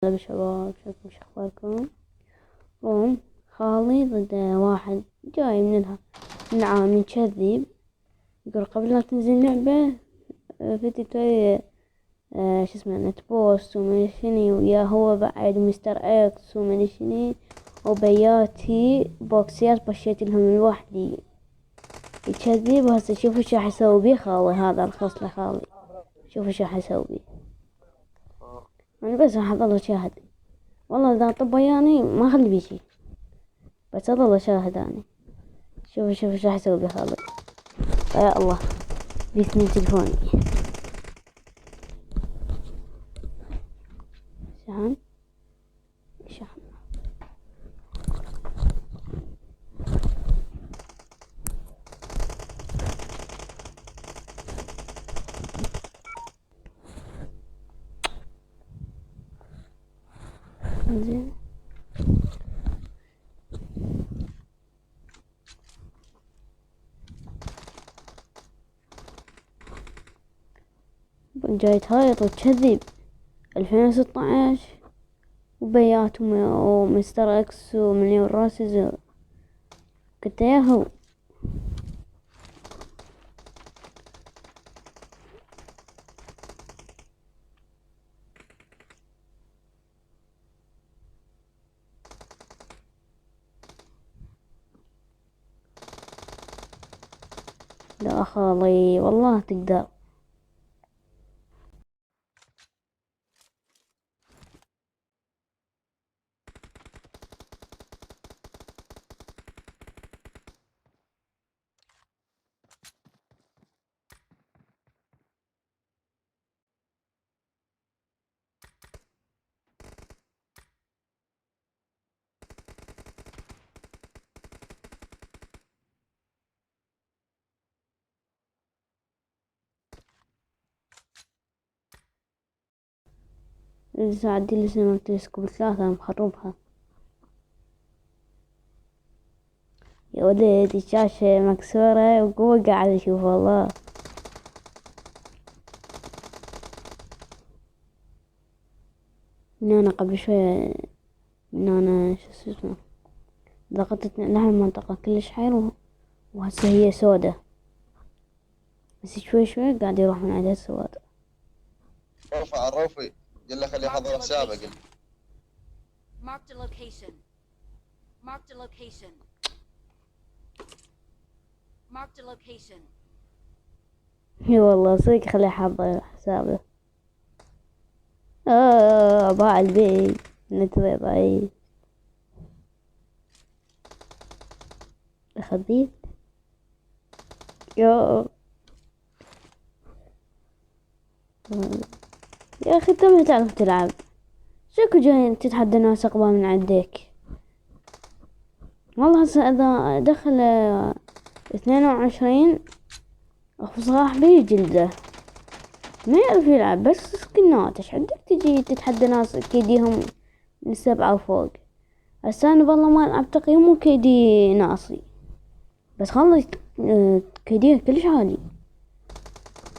هلا شباب، شكلكم شو اخباركم؟ روم خالي ضد واحد جاي من العالم يكذب، يقول قبل لا تنزل لعبة فيديو توي شو اسمه نت بوست ومن شني، ويا هو بعد مستر اكس ومن شني، وبياتي بوكسيات بشيت لهم لوحدي يكذب. وهسه شوفوا شو راح يسوي بيه خالي، هذا الخصله خالي. شوفوا شو راح يسوي بيه. انا بس راح اظل اشاهد، والله اذا طب وياني ما اخلي بيه شي، بس اظل اشاهد اني. شوف ايش راح اسوي بهذا. يا الله، بيسني تلفوني. شحن شحن. زين، جاي تهايط وتكذب. 2016 وبيات ومستر اكس ومليون راسز، كنت ياهو. لا خالي والله تقدر. لسه عدي لي سنة تلسكوب 3 مخربها. يا ولد الشاشة مكسورة وقوة قاعد اشوف والله. من انا قبل شوية، من انا شو اسمه ضغطت لها المنطقة كلش حيل، وهسه هي سودة، بس شوي شوي قاعد يروح من عندها السواد. رفع الرفي قل له خليه يحضر حسابه. قل Marked a location. Marked a location. Marked a location. اي والله صدق خليه يحضر حسابه. باع البيت نتبع ضعيف. خبيث. يا يا اخي انت ما تعرف تلعب، شكو جاي تتحدى ناس اقوى من عندك. والله هسه اذا دخل 22 اخو صلاح بيه جلده ما يعرف يلعب، بس سكنات ايش عندك تجي تتحدى ناس كيديهم من 7 وفوق. هسه انا والله ما العب تقييم وكيدي ناصي، بس خلص كيديه كلش عالي،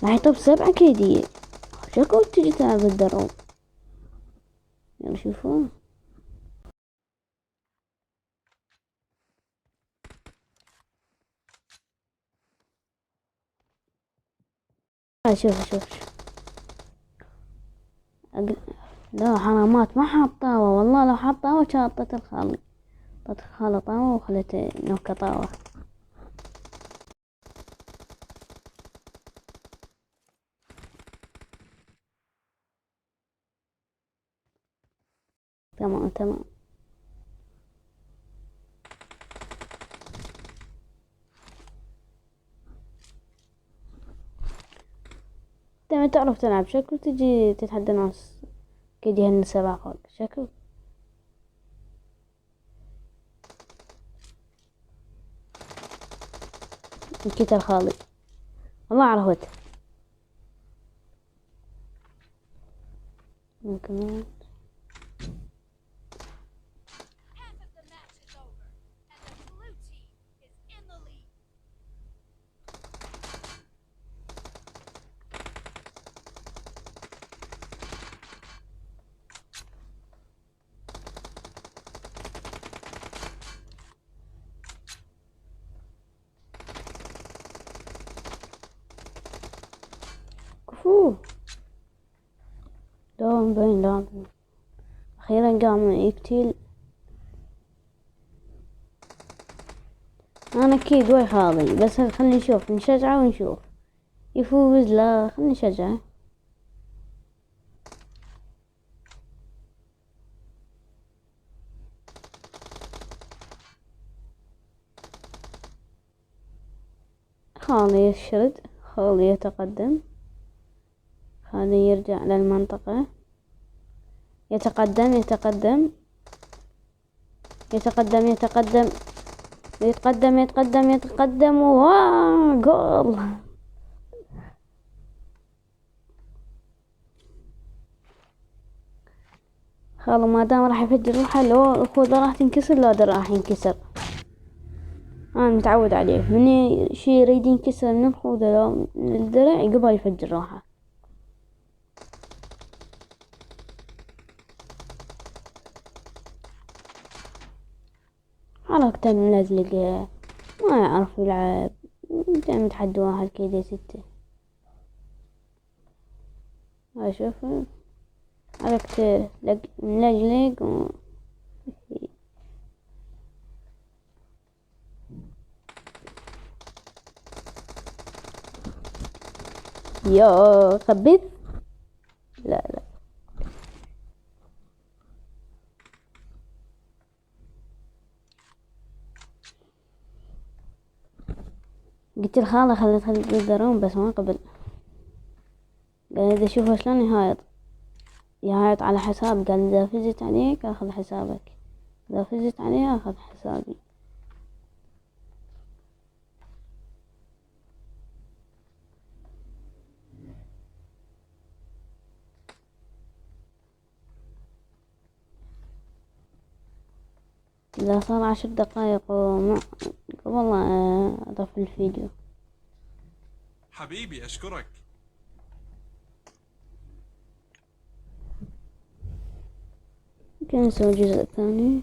راح يطب 7 كيدية. شكو تجي تلعب الدروب. يلا شوفوا. شوف لا حرامات ما حاط طاوة، والله لو حاط طاوة كان عطيت الخالي. عطيت الخالة طاوة وخليت نوكة طاوة. تمام تمام. انت ما تعرف تلعب شكل تجي تتحدى ناس كيدي هن 7 فوق شكل. نكيت الخالي والله عرفت. ممكن Half of the match is over, and the blue team is in the lead. فوه دوم بين لازم أخيرا قام يقتل. أنا أكيد وي خاضي، بس خلني نشوف نشجعه ونشوف يفوز. لا خلني نشجعه. خالي يشرد، خالي يتقدم، خالي يرجع للمنطقة، يتقدم يتقدم يتقدم يتقدم يتقدم يتقدم يتقدم. واو جول. خالو ما دام راح يفجر روحه، لو الخوذة راح تنكسر لا ده راح ينكسر. أنا متعود عليه من شي يريد ينكسر من الخوذة لو من الدرع قبل يفجر روحه. حركته ملزلقة، ما يعرف يلعب. جاي متحدى واحد كيدي 6. أشوف حركته ملجلق يا خبيث. لا لا قلت الخالة خلت الدرون بس ما قبل. قال إذا شوفه شلون يهايط على حساب. قال إذا فزت عليك أخذ حسابك، إذا فزت عليه أخذ حسابي. إذا صار 10 دقايق قبل لا أضف الفيديو. حبيبي أشكرك. يمكن نسوي الجزء الثاني.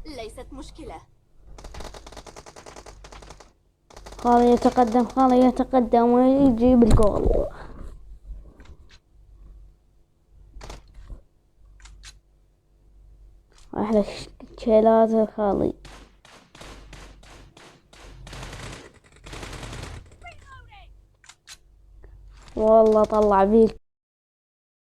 ليست مشكلة. خالي يتقدم، خالي يتقدم ويجيب الجول. أحلى شيلات خالي. والله طلع بيك